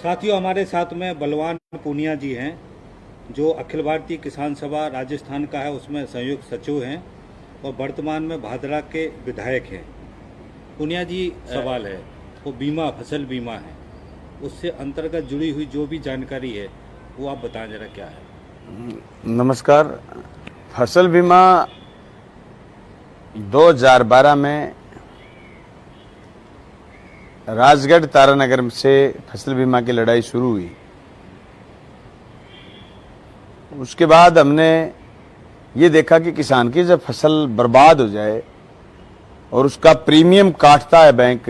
साथियों, हमारे साथ में बलवान पूनिया जी हैं, जो अखिल भारतीय किसान सभा राजस्थान का है, उसमें संयुक्त सचिव हैं और वर्तमान में भादरा के विधायक हैं। पूनिया जी, सवाल है वो बीमा, फसल बीमा है, उससे अंतर्गत जुड़ी हुई जो भी जानकारी है वो आप बताएं जरा, क्या है? नमस्कार। फसल बीमा 2012 में राजगढ़ तारानगर से फसल बीमा की लड़ाई शुरू हुई। उसके बाद हमने ये देखा कि किसान की जब फसल बर्बाद हो जाए और उसका प्रीमियम काटता है बैंक,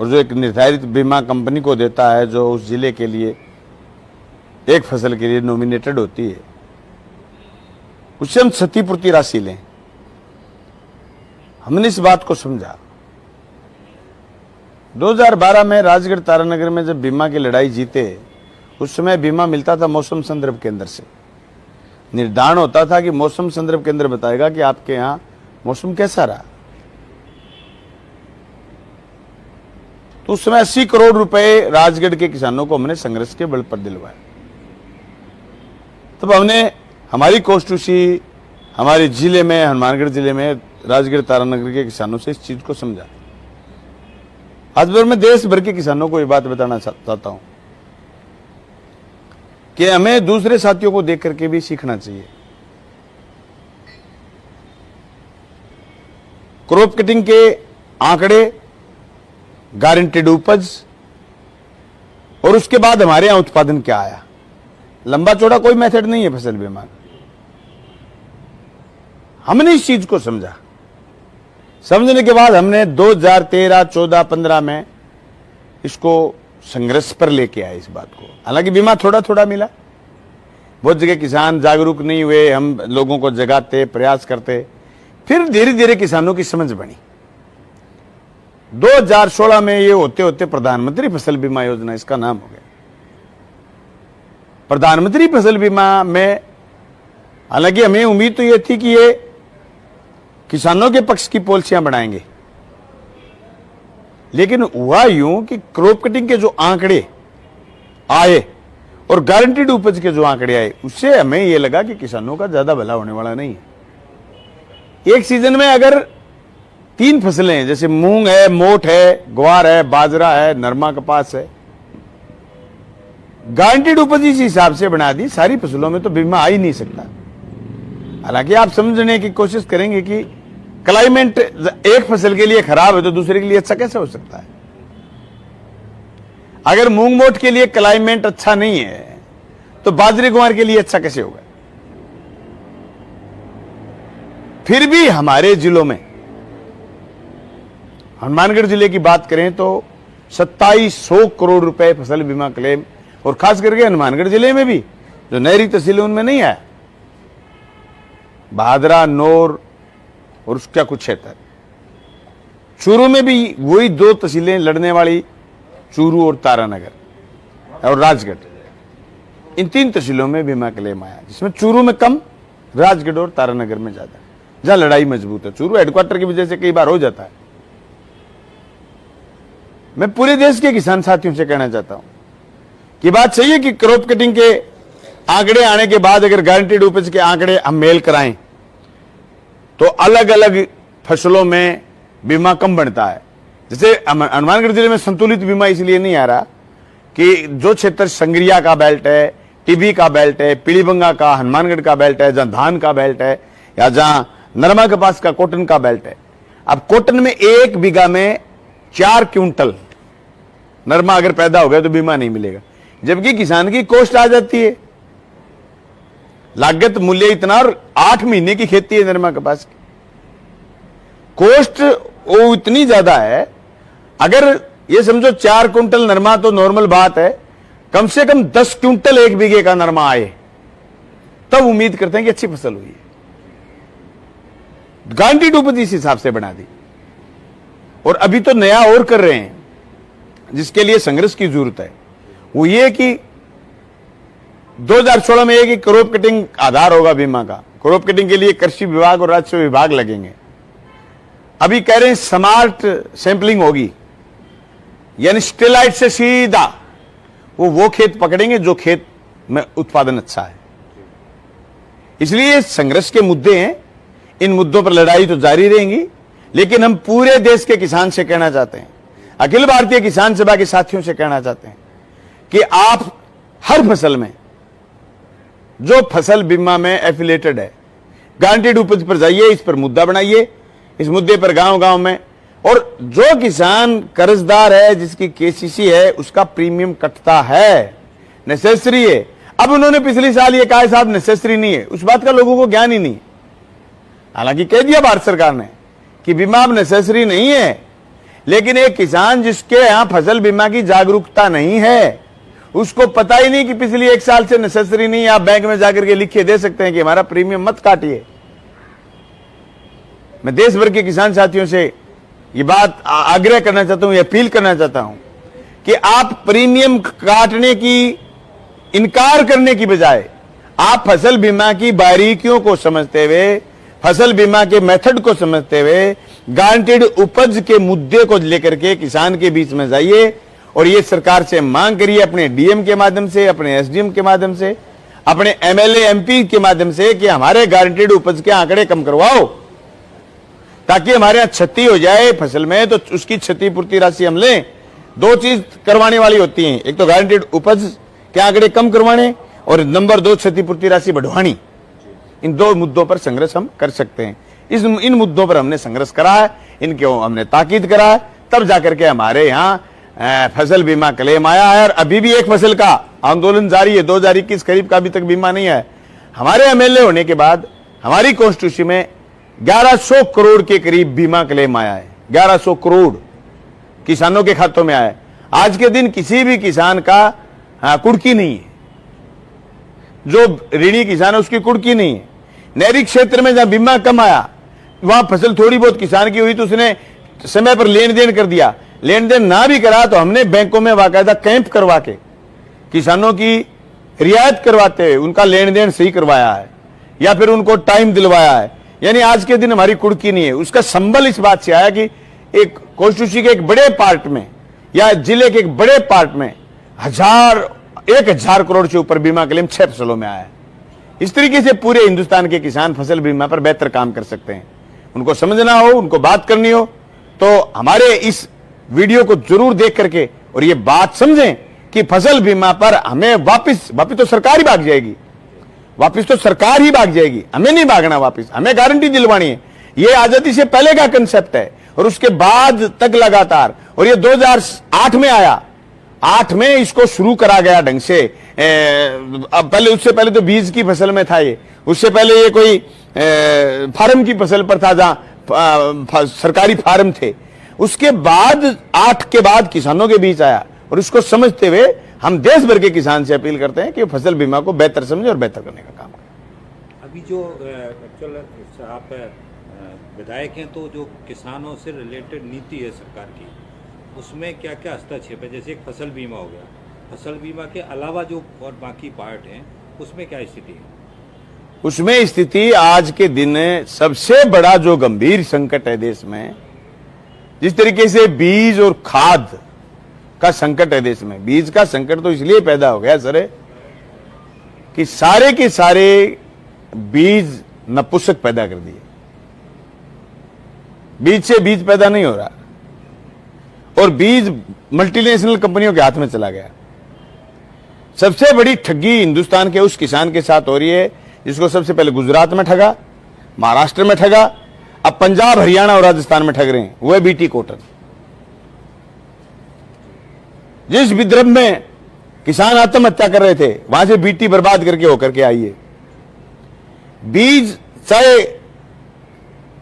और जो एक निर्धारित बीमा कंपनी को देता है जो उस जिले के लिए एक फसल के लिए नॉमिनेटेड होती है, उससे हम क्षतिपूर्ति राशि लें। हमने इस बात को समझा। 2012 में राजगढ़ तारानगर में जब बीमा की लड़ाई जीते, उस समय बीमा मिलता था मौसम संदर्भ केंद्र से। निर्धारण होता था कि मौसम संदर्भ केंद्र बताएगा कि आपके यहां मौसम कैसा रहा। तो उस समय 80 करोड़ रुपए राजगढ़ के किसानों को हमने संघर्ष के बल पर दिलवाए। तब हमने हमारी कॉन्स्टिट्यूंसी, हमारे जिले में, हनुमानगढ़ जिले में राजगढ़ तारानगर के किसानों से इस चीज को समझा। आज भर मैं देश भर के किसानों को ये बात बताना चाहता हूं कि हमें दूसरे साथियों को देख करके भी सीखना चाहिए। क्रॉप कटिंग के आंकड़े, गारंटेड उपज, और उसके बाद हमारे यहां उत्पादन क्या आया, लंबा चौड़ा कोई मेथड नहीं है फसल बीमा। हमने इस चीज को समझा। समझने के बाद हमने 2013, 14, 15 में इसको संघर्ष पर लेके आए इस बात को। हालांकि बीमा थोड़ा थोड़ा मिला, बहुत जगह किसान जागरूक नहीं हुए, हम लोगों को जगाते, प्रयास करते, फिर धीरे धीरे किसानों की समझ बनी। 2016 में ये होते होते प्रधानमंत्री फसल बीमा योजना, इसका नाम हो गया। प्रधानमंत्री फसल बीमा में हालांकि हमें उम्मीद तो ये थी कि ये किसानों के पक्ष की पॉलिसियां बनाएंगे, लेकिन हुआ यूं कि क्रॉप कटिंग के जो आंकड़े आए और गारंटीड उपज के जो आंकड़े आए, उससे हमें यह लगा कि किसानों का ज्यादा भला होने वाला नहीं है। एक सीजन में अगर 3 फसलें हैं, जैसे मूंग है, मोठ है, ग्वार है, बाजरा है, नरमा, कपास है, गारंटीड उपज इस हिसाब से बना दी, सारी फसलों में तो बीमा आ ही नहीं सकता। हालांकि आप समझने की कोशिश करेंगे कि क्लाइमेट एक फसल के लिए खराब है तो दूसरे के लिए अच्छा कैसे हो सकता है। अगर मूंग मोठ के लिए क्लाइमेट अच्छा नहीं है तो बाजरे ग्वार के लिए अच्छा कैसे होगा। फिर भी हमारे जिलों में, हनुमानगढ़ जिले की बात करें तो 2700 करोड़ रुपए फसल बीमा क्लेम, और खास करके हनुमानगढ़ जिले में भी जो नहरी तहसील उनमें नहीं आया, भादरा, नौर और उसका कुछ क्षेत्र। चूरू में भी वही 2 तहसीलें लड़ने वाली, चूरू और तारानगर और राजगढ़, इन 3 तहसीलों में बीमा क्लेम आया, जिसमें चूरू में कम, राजगढ़ और तारानगर में ज्यादा, जहां लड़ाई मजबूत है। चूरू हेडक्वार्टर की वजह से कई बार हो जाता है। मैं पूरे देश के किसान साथियों से कहना चाहता हूं कि बात सही है कि क्रॉप कटिंग के आंकड़े आने के बाद अगर गारंटीड उपज के आंकड़े हम मेल कराएं तो अलग अलग फसलों में बीमा कम बनता है। जैसे हनुमानगढ़ जिले में संतुलित बीमा इसलिए नहीं आ रहा कि जो क्षेत्र संग्रिया का बेल्ट है, टिब्बी का बेल्ट है, पीलीबंगा का, हनुमानगढ़ का बेल्ट है, जहां धान का बेल्ट है, या जहां नरमा कपास का, कॉटन का बेल्ट है, अब कॉटन में 1 बीघा में 4 क्विंटल नरमा अगर पैदा हो गया तो बीमा नहीं मिलेगा। जबकि किसान की कॉस्ट आ जाती है, लागत मूल्य इतना, और 8 महीने की खेती है नरमा कपास की, कॉस्ट वो इतनी ज्यादा है। अगर ये समझो 4 क्विंटल नरमा तो नॉर्मल बात है, कम से कम 10 क्विंटल 1 बीघे का नरमा आए तब उम्मीद करते हैं कि अच्छी फसल हुई है। गारंटीड उपज इस हिसाब से बना दी, और अभी तो नया और कर रहे हैं जिसके लिए संघर्ष की जरूरत है। वो ये कि 2016 में एक क्रॉप कटिंग आधार होगा बीमा का। क्रॉप कटिंग के लिए कृषि विभाग और राजस्व विभाग लगेंगे। अभी कह रहे हैं स्मार्ट सैंपलिंग होगी, यानी स्टेलाइट से सीधा वो खेत पकड़ेंगे जो खेत में उत्पादन अच्छा है। इसलिए संघर्ष के मुद्दे हैं, इन मुद्दों पर लड़ाई तो जारी रहेंगी, लेकिन हम पूरे देश के किसान से कहना चाहते हैं, अखिल भारतीय किसान सभा के साथियों से कहना चाहते हैं कि आप हर फसल में, जो फसल बीमा में एफिलेटेड है, गारंटीड उपज पर जाइए, इस पर मुद्दा बनाइए, इस मुद्दे पर गांव गांव में, और जो किसान कर्जदार है, जिसकी केसीसी है, उसका प्रीमियम कटता है, नेसेसरी है। अब उन्होंने पिछले साल ये कहा साहब नेसेसरी नहीं है, उस बात का लोगों को ज्ञान ही नहीं। हालांकि कह दिया भारत सरकार ने कि बीमा अब नेसेसरी नहीं है, लेकिन एक किसान जिसके यहां फसल बीमा की जागरूकता नहीं है, उसको पता ही नहीं कि पिछली 1 साल से नेसेसरी नहीं है, आप बैंक में जाकर के लिख के दे सकते हैं कि हमारा प्रीमियम मत काटिए। मैं देश भर के किसान साथियों से ये बात आग्रह करना चाहता हूं, अपील करना चाहता हूं कि आप प्रीमियम काटने की, इनकार करने की बजाय आप फसल बीमा की बारीकियों को समझते हुए, फसल बीमा के मेथड को समझते हुए, गारंटीड उपज के मुद्दे को लेकर के किसान के बीच में जाइए और ये सरकार से मांग करिए, अपने डीएम के माध्यम से, अपने एसडीएम के माध्यम से, अपने एमएलए एमपी के माध्यम से कि हमारे गारंटीड उपज के आंकड़े कम करवाओ, ताकि हमारे यहां क्षति हो जाए फसल में तो उसकी क्षतिपूर्ति राशि हम लें। 2 चीज करवाने वाली होती हैं, एक तो गारंटीड उपज के आंकड़े कम करवाने और नंबर 2 क्षतिपूर्ति राशि बढ़वानी। इन 2 मुद्दों पर संघर्ष हम कर सकते हैं। इन मुद्दों पर हमने संघर्ष करा है, इनके हमने ताकीद करा है, तब जाकर के हमारे यहाँ फसल बीमा क्लेम आया है। और अभी भी एक फसल का आंदोलन जारी है, 2021 खरीफ का अभी तक बीमा नहीं है। हमारे एमएलए होने के बाद हमारी कॉन्स्टिट्यूशन में 1100 करोड़ के करीब बीमा क्लेम आया है। 1100 करोड़ किसानों के खातों में आया है। आज के दिन किसी भी किसान का कुड़की नहीं है, जो ऋणी किसान है उसकी कुड़की नहीं है। नहरी क्षेत्र में जहां बीमा कम आया, वहां फसल थोड़ी बहुत किसान की हुई तो उसने समय पर लेन देन कर दिया। लेन देन ना भी करा तो हमने बैंकों में बाकायदा कैंप करवा के किसानों की रियायत करवाते हुए उनका लेन देन सही करवाया है, या फिर उनको टाइम दिलवाया है। यानी आज के दिन हमारी कुड़की नहीं है। उसका संबल इस बात से आया कि एक कॉन्स्टिट्यूंसी के एक बड़े पार्ट में या जिले के एक बड़े पार्ट में 1000 करोड़ से ऊपर बीमा क्लेम 6 फसलों में आया है। इस तरीके से पूरे हिंदुस्तान के किसान फसल बीमा पर बेहतर काम कर सकते हैं। उनको समझना हो, उनको बात करनी हो तो हमारे इस वीडियो को जरूर देख करके और ये बात समझें कि फसल बीमा पर हमें वापिस तो सरकार ही भाग जाएगी, वापिस तो सरकार ही भाग जाएगी, हमें नहीं भागना वापिस, हमें गारंटी दिलवानी है। ये आजादी से पहले का कंसेप्ट है और उसके बाद तक लगातार, और ये 2008 में आया, 8 में इसको शुरू करा गया ढंग से। अब पहले, उससे पहले तो बीज की फसल में था ये, उससे पहले ये कोई फार्म की फसल पर था जहां सरकारी फार्म थे। उसके बाद 8 के बाद किसानों के बीच आया और इसको समझते हुए हम देश भर के किसान से अपील करते हैं कि फसल बीमा को बेहतर समझे और बेहतर करने का काम करें। अभी जो एक्चुअल आप विधायक हैं, तो जो किसानों से रिलेटेड नीति है सरकार की, उसमें क्या क्या हस्तक्षेप है? जैसे एक फसल बीमा हो गया, फसल बीमा के अलावा जो और बाकी पार्ट हैं उसमें क्या स्थिति है? उसमें स्थिति आज के दिन सबसे बड़ा जो गंभीर संकट है देश में, जिस तरीके से बीज और खाद का संकट है देश में। बीज का संकट तो इसलिए पैदा हो गया सर कि सारे के सारे बीज नपुंसक पैदा कर दिए। बीज से बीज पैदा नहीं हो रहा और बीज मल्टीनेशनल कंपनियों के हाथ में चला गया। सबसे बड़ी ठगी हिंदुस्तान के उस किसान के साथ हो रही है जिसको सबसे पहले गुजरात में ठगा, महाराष्ट्र में ठगा, अब पंजाब, हरियाणा और राजस्थान में ठग रहे हैं। वो है बीटी कॉटन। जिस विद्रभ में किसान आत्महत्या कर रहे थे, वहां से बीटी बर्बाद करके होकर के आई है। बीज चाहे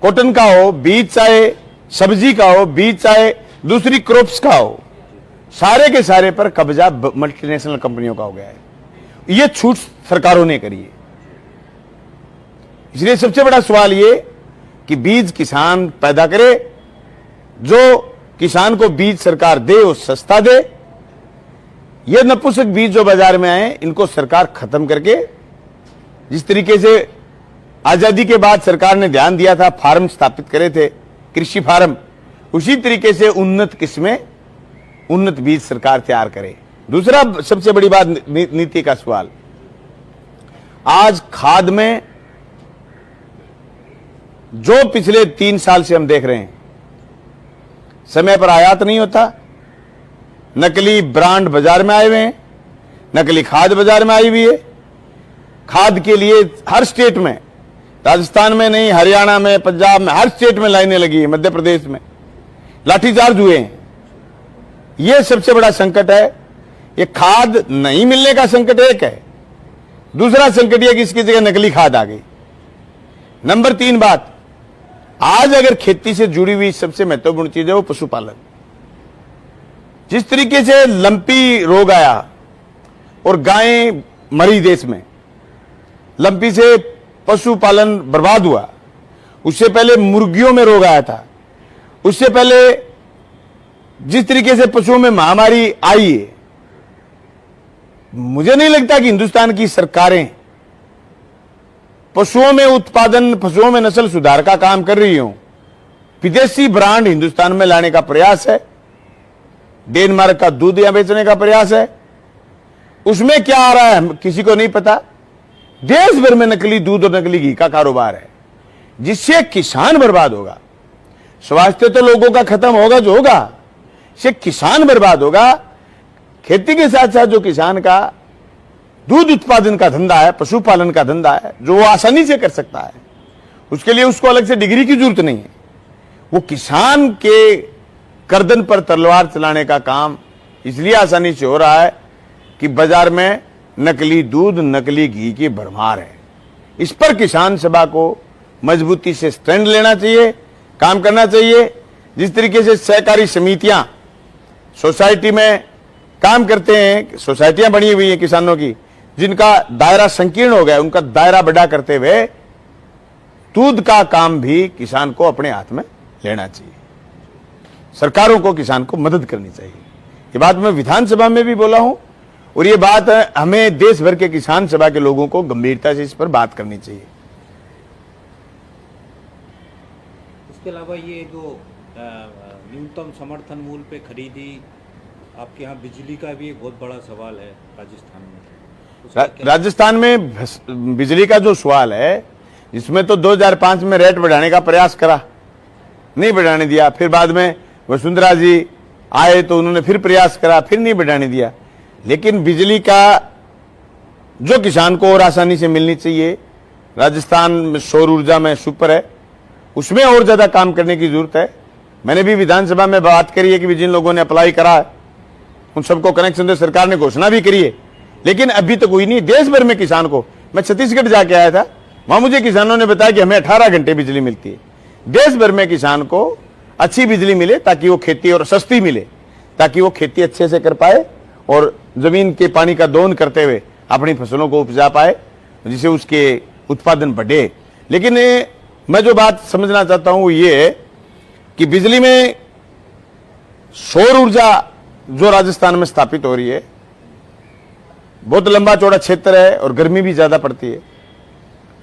कॉटन का हो, बीज चाहे सब्जी का हो, बीज चाहे दूसरी क्रॉप्स का हो, सारे के सारे पर कब्जा मल्टीनेशनल कंपनियों का हो गया है। यह छूट सरकारों ने करी है। इसलिए सबसे बड़ा सवाल ये कि बीज किसान पैदा करे, जो किसान को बीज सरकार दे वो सस्ता दे। ये नपुंसक बीज जो बाजार में आए इनको सरकार खत्म करके, जिस तरीके से आजादी के बाद सरकार ने ध्यान दिया था, फार्म स्थापित करे थे, कृषि फार्म, उसी तरीके से उन्नत किस्में, उन्नत बीज सरकार तैयार करे। दूसरा सबसे बड़ी बात नीति का सवाल, आज खाद में जो पिछले 3 साल से हम देख रहे हैं, समय पर आयात नहीं होता, नकली ब्रांड बाजार में आए हुए हैं, नकली खाद बाजार में आई हुई है। खाद के लिए हर स्टेट में, राजस्थान में नहीं, हरियाणा में, पंजाब में, हर स्टेट में लाइनें लगी है, मध्य प्रदेश में लाठीचार्ज हुए हैं। यह सबसे बड़ा संकट है। ये खाद नहीं मिलने का संकट एक है, दूसरा संकट यह कि इसकी जगह नकली खाद आ गई। नंबर 3 बात, आज अगर खेती से जुड़ी हुई सबसे महत्वपूर्ण चीज है वो पशुपालन। जिस तरीके से लंपी रोग आया और गायें मरी देश में, लंपी से पशुपालन बर्बाद हुआ, उससे पहले मुर्गियों में रोग आया था, उससे पहले जिस तरीके से पशुओं में महामारी आई है, मुझे नहीं लगता कि हिंदुस्तान की सरकारें पशुओं में उत्पादन, पशुओं में नस्ल सुधार का काम कर रही हूं। विदेशी ब्रांड हिंदुस्तान में लाने का प्रयास है, डेनमार्क का दूध यहां बेचने का प्रयास है। उसमें क्या आ रहा है किसी को नहीं पता। देश भर में नकली दूध और नकली घी का कारोबार है, जिससे किसान बर्बाद होगा। स्वास्थ्य तो लोगों का खत्म होगा जो होगा, इससे किसान बर्बाद होगा। खेती के साथ साथ जो किसान का दूध उत्पादन का धंधा है, पशुपालन का धंधा है, जो वो आसानी से कर सकता है, उसके लिए उसको अलग से डिग्री की जरूरत नहीं है। वो किसान के गर्दन पर तलवार चलाने का काम इसलिए आसानी से हो रहा है कि बाजार में नकली दूध, नकली घी की भरमार है। इस पर किसान सभा को मजबूती से स्टैंड लेना चाहिए, काम करना चाहिए। जिस तरीके से सहकारी समितियां सोसाइटी में काम करते हैं, सोसाइटियां बनी हुई हैं किसानों की, जिनका दायरा संकीर्ण हो गया, उनका दायरा बड़ा करते हुए दूध का काम भी किसान को अपने हाथ में लेना चाहिए। सरकारों को किसान को मदद करनी चाहिए। ये बात मैं विधानसभा में भी बोला हूं और ये बात हमें देश भर के किसान सभा के लोगों को गंभीरता से इस पर बात करनी चाहिए। इसके अलावा ये जो न्यूनतम समर्थन मूल्य पे खरीदी, आपके यहाँ बिजली का भी एक बहुत बड़ा सवाल है राजस्थान में। राजस्थान में बिजली का जो सवाल है, जिसमें तो 2005 में रेट बढ़ाने का प्रयास करा, नहीं बढ़ाने दिया। फिर बाद में वसुंधरा जी आए तो उन्होंने फिर प्रयास करा, फिर नहीं बढ़ाने दिया। लेकिन बिजली का जो किसान को और आसानी से मिलनी चाहिए, राजस्थान में सौर ऊर्जा में सुपर है, उसमें और ज्यादा काम करने की जरूरत है। मैंने भी विधानसभा में बात करी है कि जिन लोगों ने अप्लाई करा है उन सबको कनेक्शन दे, सरकार ने घोषणा भी करी है, लेकिन अभी तक हुई नहीं। देश भर में किसान को, मैं छत्तीसगढ़ जाके आया था, वहां मुझे किसानों ने बताया कि हमें 18 घंटे बिजली मिलती है। देश भर में किसान को अच्छी बिजली मिले ताकि वो खेती, और सस्ती मिले ताकि वो खेती अच्छे से कर पाए और जमीन के पानी का दोहन करते हुए अपनी फसलों को उपजा पाए, जिससे उसके उत्पादन बढ़े। लेकिन मैं जो बात समझना चाहता हूं वो ये है कि बिजली में सौर ऊर्जा जो राजस्थान में स्थापित हो रही है, बहुत लंबा चौड़ा क्षेत्र है और गर्मी भी ज्यादा पड़ती है।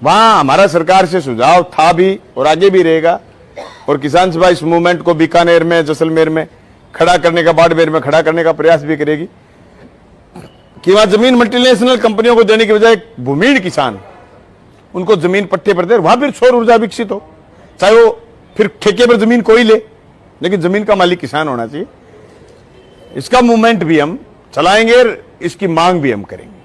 वहां हमारा सरकार से सुझाव था भी और आगे भी रहेगा, और किसान सभा इस मूवमेंट को बीकानेर में, जैसलमेर में खड़ा करने का, बाड़मेर में खड़ा करने का प्रयास भी करेगी कि वहां जमीन मल्टीनेशनल कंपनियों को देने की बजाय भूमिहीन किसान, उनको जमीन पट्टे पर दे, वहां फिर सौर ऊर्जा विकसित हो। चाहे वो फिर ठेके पर जमीन कोई ले, लेकिन जमीन का मालिक किसान होना चाहिए। इसका मूवमेंट भी हम चलाएंगे, इसकी मांग भी हम करेंगे।